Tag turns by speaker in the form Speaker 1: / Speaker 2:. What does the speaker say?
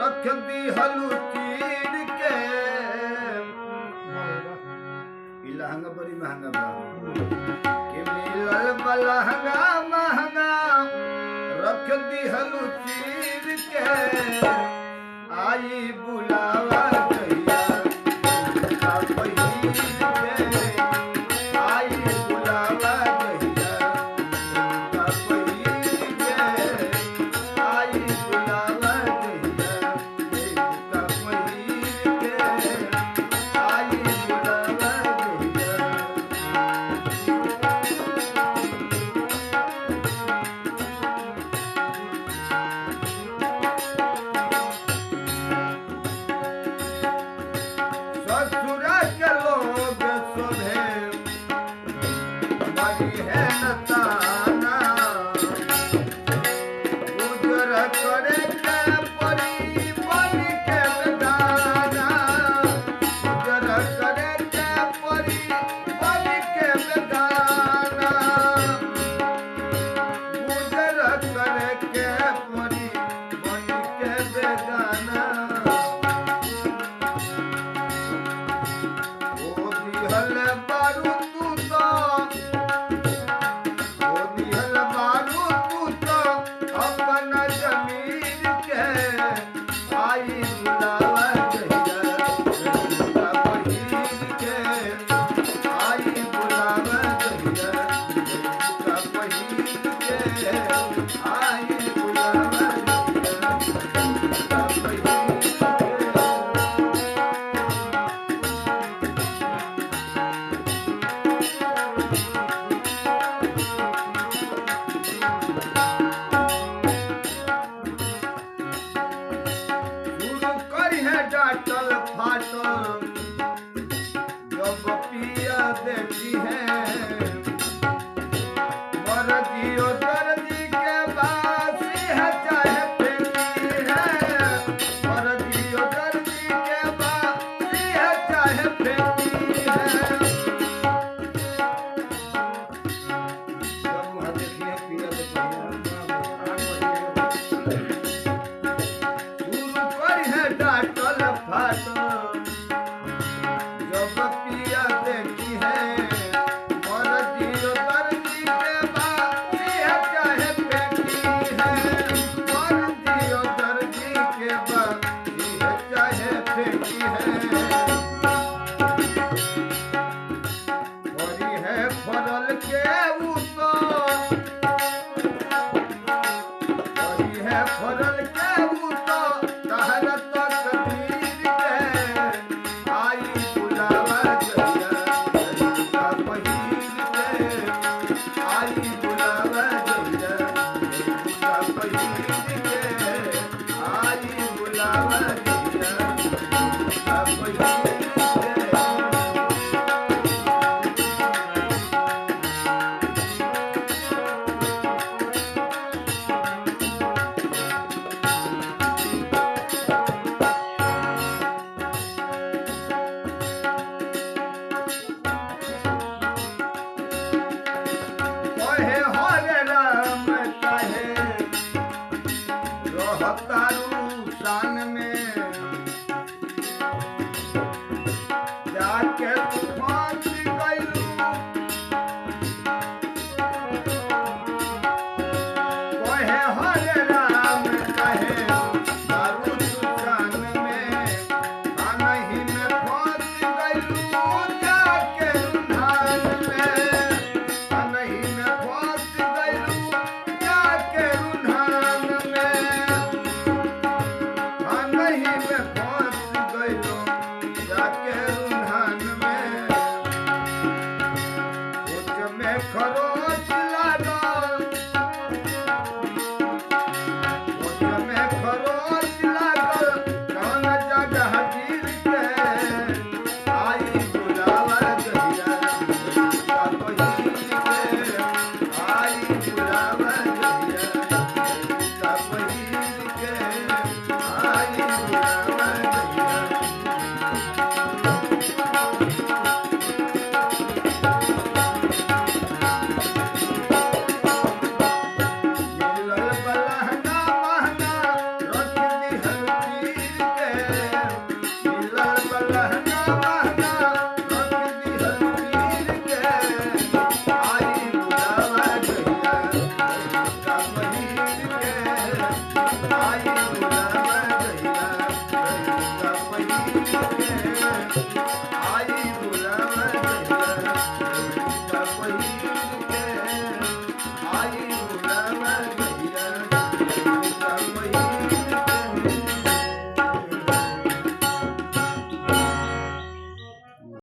Speaker 1: रख दी हलू चीर के ई लहंगा बड़ी महंगा बा कि मिलल बा लहंगा महंगा रख दी हलू चीर के आई बुलावा कहिया का पहिर के आई बुलावा कहिया का पहिर के आई बुलावा कहिया का पहिर के आई बुलावा ससुरा के लोग शोभे बड़ी है नताना गुजर करे के परी बन के बेगाना गुजर करे के परी बन के बेगाना गुजर करे के परी बन के बेगाना ओ दिहल बारू तू तो ओ दिहल बारू तू तो अपन जमीन के आई बुलावा कहिया का पहिर के आई बुलावा कहिया का पहिर के आई बुलावा कहिया का पहिर के शुरू करी है डाटल फाटल जब पिया देखी है मर्जियो दर्जी के बासी है चाहे फेंकी है मर्जियो दर्जी के बासी है चाहे फेंकी है जब वहाँ देखिए पिया शुरू करी है डाटल फाटल जब पिया देखी है मर्जियो दर्जी के बासी है चाहे फेंकी है मर्जियो दर्जी के बासी है चाहे फेंकी है बड़ी है फरल के ऊपर बड़ी है फरल के ऊपर तहर तकदीर के आई बुलावा कहिया का पहिर के आई बुलावा कहिया का पहिर के आई बुलावा कहिया का पहिर के कहे हरे राम कहे रहतारू सान